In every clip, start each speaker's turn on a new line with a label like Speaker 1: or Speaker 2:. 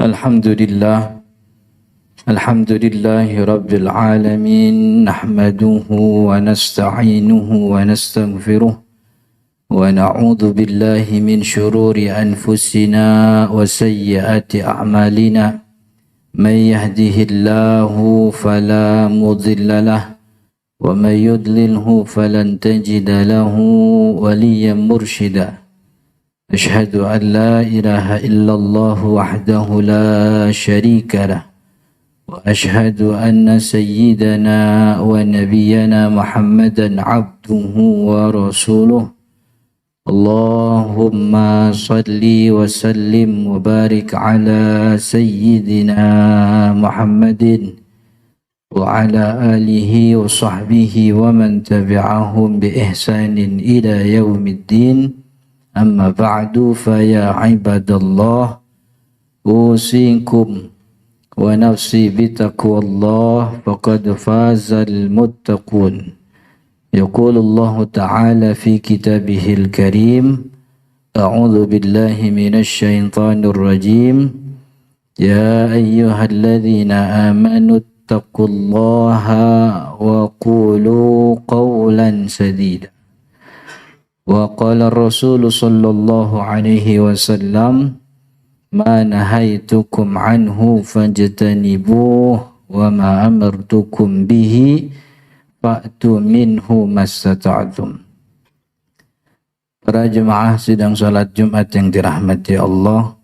Speaker 1: Alhamdulillah, alhamdulillahi rabbil alamin, nahmaduhu wa nasta'inuhu wa nastaghfiruh wa na'udzu billahi min shururi anfusina wa sayyiati a'malina. Man yahdihillahu fala mudilla lahu wa man yudlilhu falan tajida lahu waliyyan mursyida. أشهد أن لا إله إلا الله وحده لا شريك له وأشهد أن سيدنا ونبينا محمدا عبده ورسوله اللهم صل وسلم وبارك على سيدنا محمد وعلى آله وصحبه ومن تبعهم بإحسان إلى يوم الدين. Amma ba'du fa ya ibadallah usikum wa nafsi bitaqwallah faqad fazal muttaqun. Yaqulu Allah ta'ala fi kitabihil karim a'udzu billahi minasy syaithanir rajim ya ayyuhalladzina amanu taqullaha wa qulu qawlan sadida. Wa qala Rasul sallallahu alaihi wasallam ma nahaitukum anhu fajtanibuh wa ma amartukum bihi fa'tu minhu mastata'tum. Para jemaah sidang salat Jumat yang dirahmati Allah,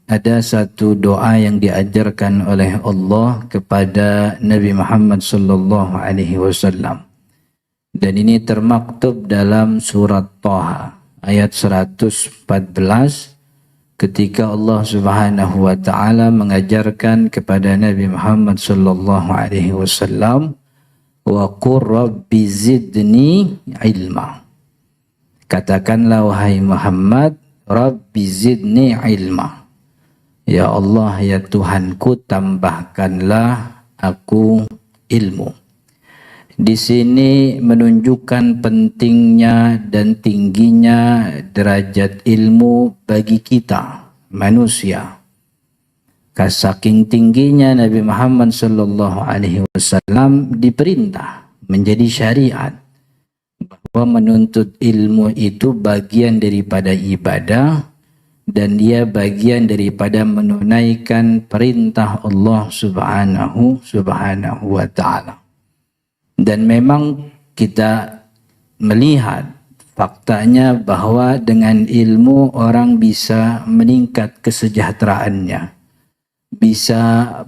Speaker 1: ada satu doa yang diajarkan oleh Allah kepada Nabi Muhammad sallallahu alaihi wasallam. Dan ini termaktub dalam surat Thaha ayat 114 ketika Allah Subhanahu wa taala mengajarkan kepada Nabi Muhammad sallallahu alaihi wasallam wa qur rabbi zidni ilma. Katakanlah wahai Muhammad, rabbi zidni ilma. Ya Allah, ya Tuhanku, tambahkanlah aku ilmu. Di sini menunjukkan pentingnya dan tingginya derajat ilmu bagi kita manusia. Saking tingginya Nabi Muhammad sallallahu alaihi wasallam diperintah menjadi syariat bahwa menuntut ilmu itu bagian daripada ibadah dan dia bagian daripada menunaikan perintah Allah Subhanahu wa taala. Dan memang kita melihat faktanya bahwa dengan ilmu orang bisa meningkat kesejahteraannya, bisa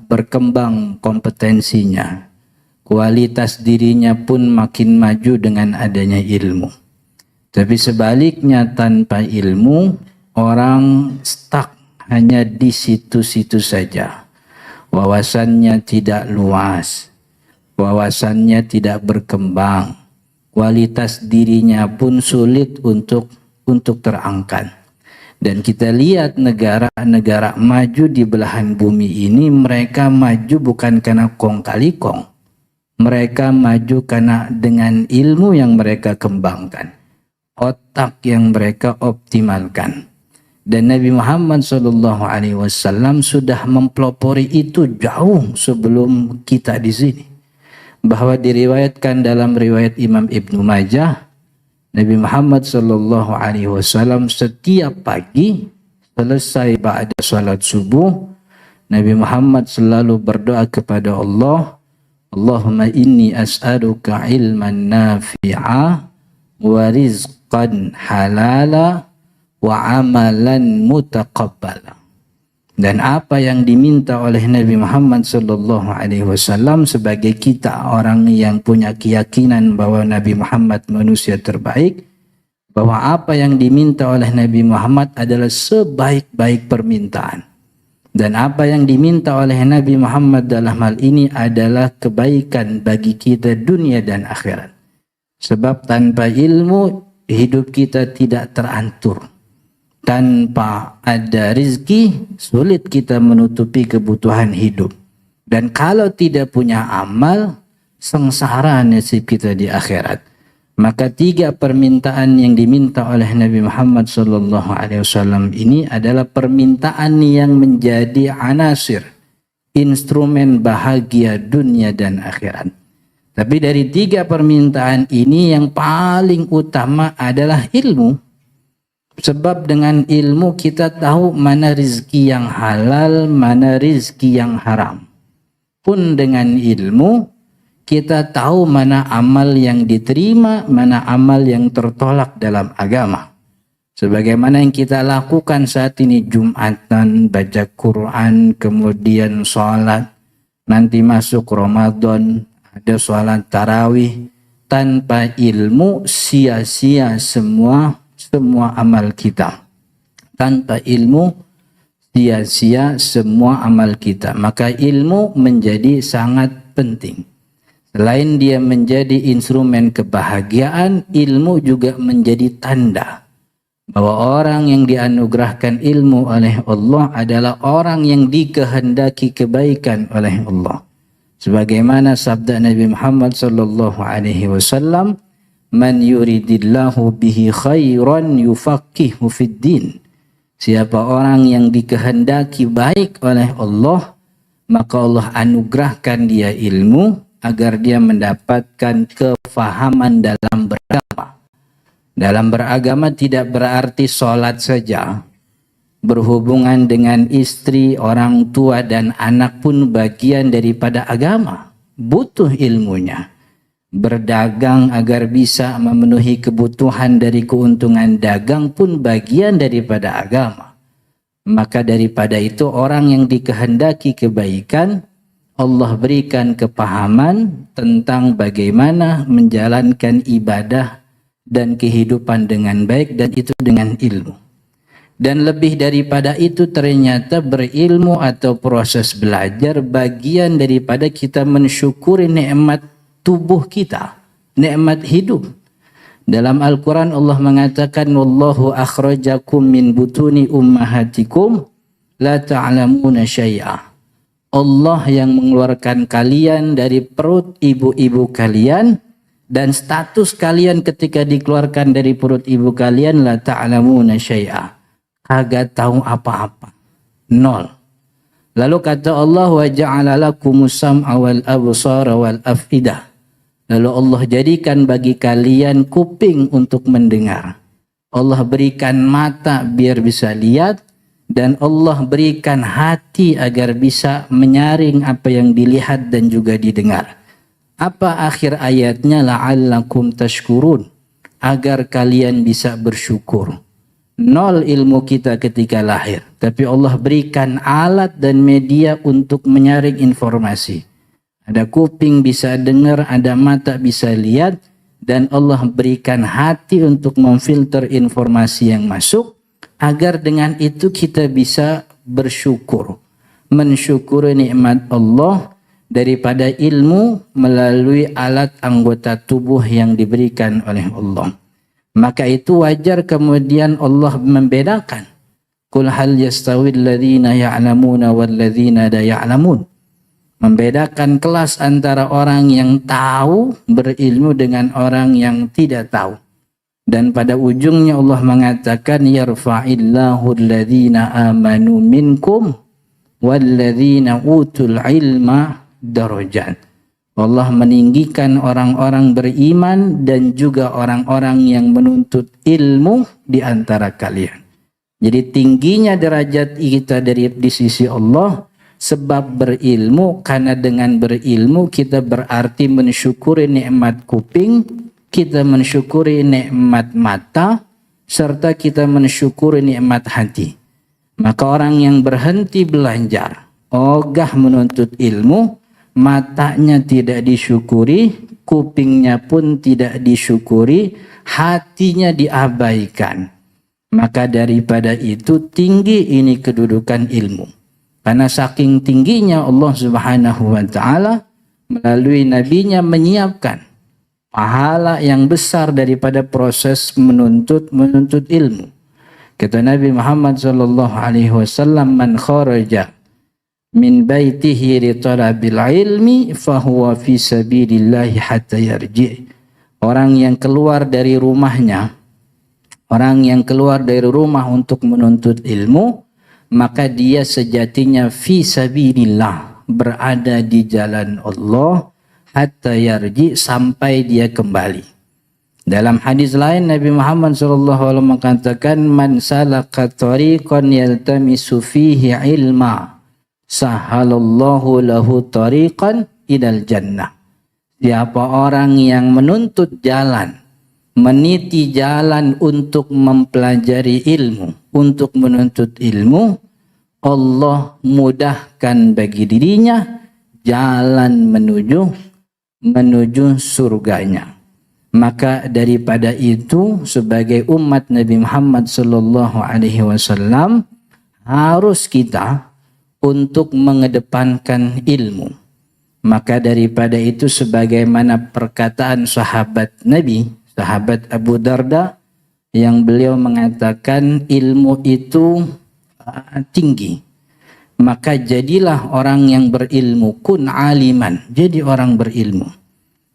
Speaker 1: berkembang kompetensinya, kualitas dirinya pun makin maju dengan adanya ilmu. Tapi sebaliknya tanpa ilmu, orang stuck hanya di situ-situ saja. Wawasannya tidak luas. Wawasannya tidak berkembang, kualitas dirinya pun sulit untuk terangkat. Dan kita lihat negara-negara maju di belahan bumi ini, mereka maju bukan karena kong kali kong. Mereka maju karena dengan ilmu yang mereka kembangkan, otak yang mereka optimalkan. Dan Nabi Muhammad SAW sudah mempelopori itu jauh sebelum kita di sini. Bahwa diriwayatkan dalam riwayat Imam Ibnu Majah, Nabi Muhammad sallallahu alaihi wasallam setiap pagi selesai ba'da salat subuh, Nabi Muhammad selalu berdoa kepada Allah, Allahumma inni as'aluka ilman nafi'a wa rizqan halala wa amalan mutaqabbala. Dan apa yang diminta oleh Nabi Muhammad sallallahu alaihi wasallam sebagai kita orang yang punya keyakinan bahwa Nabi Muhammad manusia terbaik, bahwa apa yang diminta oleh Nabi Muhammad adalah sebaik-baik permintaan. Dan apa yang diminta oleh Nabi Muhammad dalam hal ini adalah kebaikan bagi kita dunia dan akhirat. Sebab tanpa ilmu hidup kita tidak teratur. Tanpa ada rizki, sulit kita menutupi kebutuhan hidup. Dan kalau tidak punya amal, sengsara nasib kita di akhirat. Maka 3 permintaan yang diminta oleh Nabi Muhammad SAW ini adalah permintaan yang menjadi anasir, instrumen bahagia dunia dan akhirat. Tapi dari 3 permintaan ini yang paling utama adalah ilmu. Sebab dengan ilmu kita tahu mana rizki yang halal, mana rizki yang haram. Pun dengan ilmu kita tahu mana amal yang diterima, mana amal yang tertolak dalam agama. Sebagaimana yang kita lakukan saat ini, Jumatan, baca Quran, kemudian sholat, nanti masuk Ramadan, ada sholat tarawih. Tanpa ilmu sia-sia semua amal kita. Tanpa ilmu sia-sia semua amal kita. Maka ilmu menjadi sangat penting. Selain dia menjadi instrumen kebahagiaan, ilmu juga menjadi tanda bahwa orang yang dianugerahkan ilmu oleh Allah adalah orang yang dikehendaki kebaikan oleh Allah. Sebagaimana sabda Nabi Muhammad sallallahu alaihi wasallam, "Man yuridillahu bihi khairan yufaqihu fid din." Siapa orang yang dikehendaki baik oleh Allah, maka Allah anugerahkan dia ilmu agar dia mendapatkan kefahaman dalam beragama. Dalam beragama tidak berarti sholat saja. Berhubungan dengan istri, orang tua, dan anak pun bagian daripada agama. Butuh ilmunya. Berdagang agar bisa memenuhi kebutuhan dari keuntungan dagang pun bagian daripada agama. Maka daripada itu orang yang dikehendaki kebaikan, Allah berikan kepahaman tentang bagaimana menjalankan ibadah dan kehidupan dengan baik, dan itu dengan ilmu. Dan lebih daripada itu ternyata berilmu atau proses belajar bagian daripada kita mensyukuri nikmat tubuh kita, nikmat hidup. Dalam Al-Quran Allah mengatakan, "Wallahu akhrajakum min butuni ummahatikum la ta'lamuna syai'a." Allah yang mengeluarkan kalian dari perut ibu-ibu kalian, dan status kalian ketika dikeluarkan dari perut ibu kalian la ta'lamuna syai'a, kagak tahu apa-apa, nol. Lalu kata Allah, wa ja'ala lakumus sam'a wal absara wal afidah. Lalu Allah jadikan bagi kalian kuping untuk mendengar. Allah berikan mata biar bisa lihat, dan Allah berikan hati agar bisa menyaring apa yang dilihat dan juga didengar. Apa akhir ayatnya? La'allakum tashkurun, agar kalian bisa bersyukur. Nol ilmu kita ketika lahir, tapi Allah berikan alat dan media untuk menyaring informasi. Ada kuping bisa dengar, ada mata bisa lihat, dan Allah berikan hati untuk memfilter informasi yang masuk, agar dengan itu kita bisa bersyukur, mensyukuri nikmat Allah daripada ilmu melalui alat anggota tubuh yang diberikan oleh Allah. Maka itu wajar kemudian Allah membedakan. Qul hal yastawil ladzina ya'lamuna wal ladzina la ya'lamun. Membedakan kelas antara orang yang tahu berilmu dengan orang yang tidak tahu. Dan pada ujungnya Allah mengatakan, yarfa'illahu alladhina amanu minkum walladhina utul ilma darajat. Allah meninggikan orang-orang beriman dan juga orang-orang yang menuntut ilmu di antara kalian. Jadi tingginya derajat kita di sisi Allah sebab berilmu, karena dengan berilmu kita berarti mensyukuri nikmat kuping, kita mensyukuri nikmat mata, serta kita mensyukuri nikmat hati. Maka orang yang berhenti belajar, ogah menuntut ilmu, matanya tidak disyukuri, kupingnya pun tidak disyukuri, hatinya diabaikan. Maka daripada itu tinggi ini kedudukan ilmu. Karena saking tingginya Allah Subhanahu wa taala melalui nabinya menyiapkan pahala yang besar daripada proses menuntut ilmu. Kata Nabi Muhammad sallallahu alaihi wasallam, man kharaja min baitihi li talabil ilmi fahuwa fi sabilillah hatta yarji. Orang yang keluar dari rumahnya, orang yang keluar dari rumah untuk menuntut ilmu, maka dia sejatinya fi sabilillah, berada di jalan Allah, hatta yarji, sampai dia kembali. Dalam hadis lain Nabi Muhammad SAW mengatakan, man salaka tariqan yaltamisu fihi ilma, sahalallahu lahu tariqan ilal jannah. Siapa orang yang menuntut jalan, meniti jalan untuk mempelajari ilmu, untuk menuntut ilmu, Allah mudahkan bagi dirinya jalan menuju surganya. Maka daripada itu, sebagai umat Nabi Muhammad sallallahu alaihi wasallam, harus kita untuk mengedepankan ilmu. Maka daripada itu, sebagaimana perkataan sahabat Nabi, sahabat Abu Darda, yang beliau mengatakan ilmu itu tinggi, maka jadilah orang yang berilmu, kun aliman, jadi orang berilmu.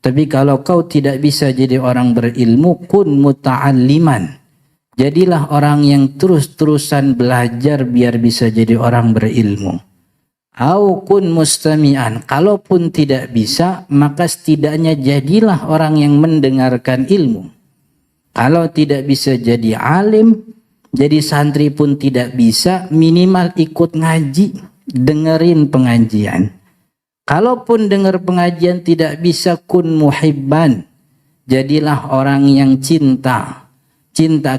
Speaker 1: Tapi kalau kau tidak bisa jadi orang berilmu, kun muta'alliman, jadilah orang yang terus-terusan belajar biar bisa jadi orang berilmu. Au kun mustami'an, kalaupun tidak bisa, maka setidaknya jadilah orang yang mendengarkan ilmu. Kalau tidak bisa jadi alim, jadi santri pun tidak bisa, minimal ikut ngaji, dengerin pengajian. Kalaupun dengar pengajian tidak bisa, kun muhibban, jadilah orang yang cinta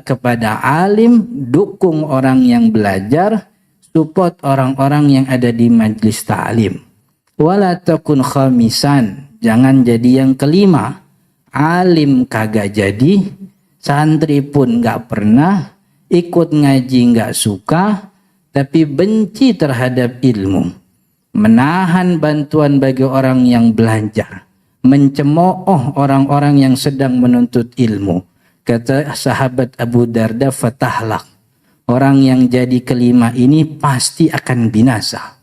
Speaker 1: kepada alim, dukung orang yang belajar, support orang-orang yang ada di majlis ta'lim. Wala takun khamisan, jangan jadi yang kelima, alim kagak jadi, santri pun gak pernah, ikut ngaji gak suka, tapi benci terhadap ilmu, menahan bantuan bagi orang yang belajar, mencemooh orang-orang yang sedang menuntut ilmu. Kata sahabat Abu Darda, fatahlak, orang yang jadi kelima ini pasti akan binasa.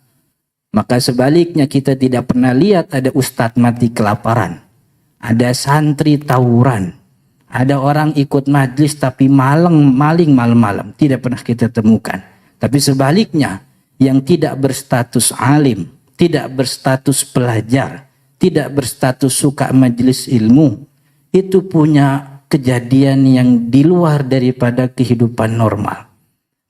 Speaker 1: Maka sebaliknya, kita tidak pernah lihat ada ustadz mati kelaparan, ada santri tawuran, ada orang ikut majlis tapi maling malam-malam, tidak pernah kita temukan. Tapi sebaliknya, yang tidak berstatus alim, tidak berstatus pelajar, tidak berstatus suka majelis ilmu, itu punya kejadian yang di luar daripada kehidupan normal.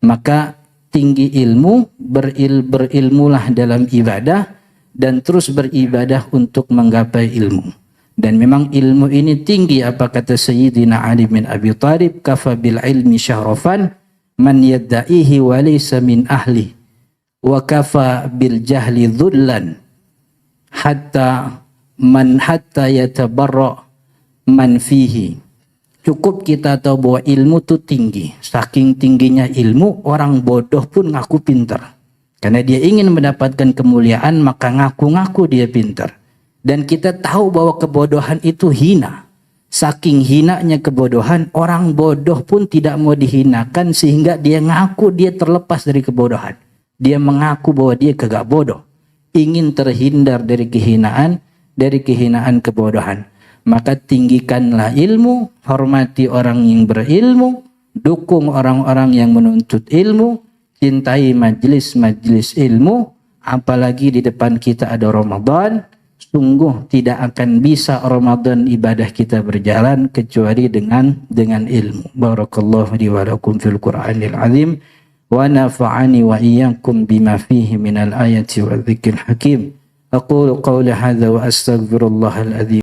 Speaker 1: Maka tinggi ilmu, berilmulah dalam ibadah, dan terus beribadah untuk menggapai ilmu. Dan memang ilmu ini tinggi, apa kata Sayyidina Ali bin Abi Thalib, kafa bil ilmi syarafan man yadda'ihi wa laysa min ahli, wa kafa bil jahli dhullan hatta yatabarra man fihi. Cukup kita tahu bahwa ilmu itu tinggi. Saking tingginya ilmu, orang bodoh pun ngaku pintar. Karena dia ingin mendapatkan kemuliaan, maka ngaku-ngaku dia pintar. Dan kita tahu bahwa kebodohan itu hina. Saking hinanya kebodohan, orang bodoh pun tidak mau dihinakan, sehingga dia ngaku dia terlepas dari kebodohan. Dia mengaku bahwa dia kagak bodoh, ingin terhindar dari kehinaan kebodohan. Maka tinggikanlah ilmu, hormati orang yang berilmu, dukung orang-orang yang menuntut ilmu, cintai majlis-majlis ilmu. Apalagi di depan kita ada Ramadan, sungguh tidak akan bisa Ramadan ibadah kita berjalan kecuali dengan ilmu. Barakallahu li wa lakum fil Qur'anil azim. ونفعني وإياكم بما فيه من الآية والذكر الحكيم. أقول قولي هذا وأستغفر الله العظيم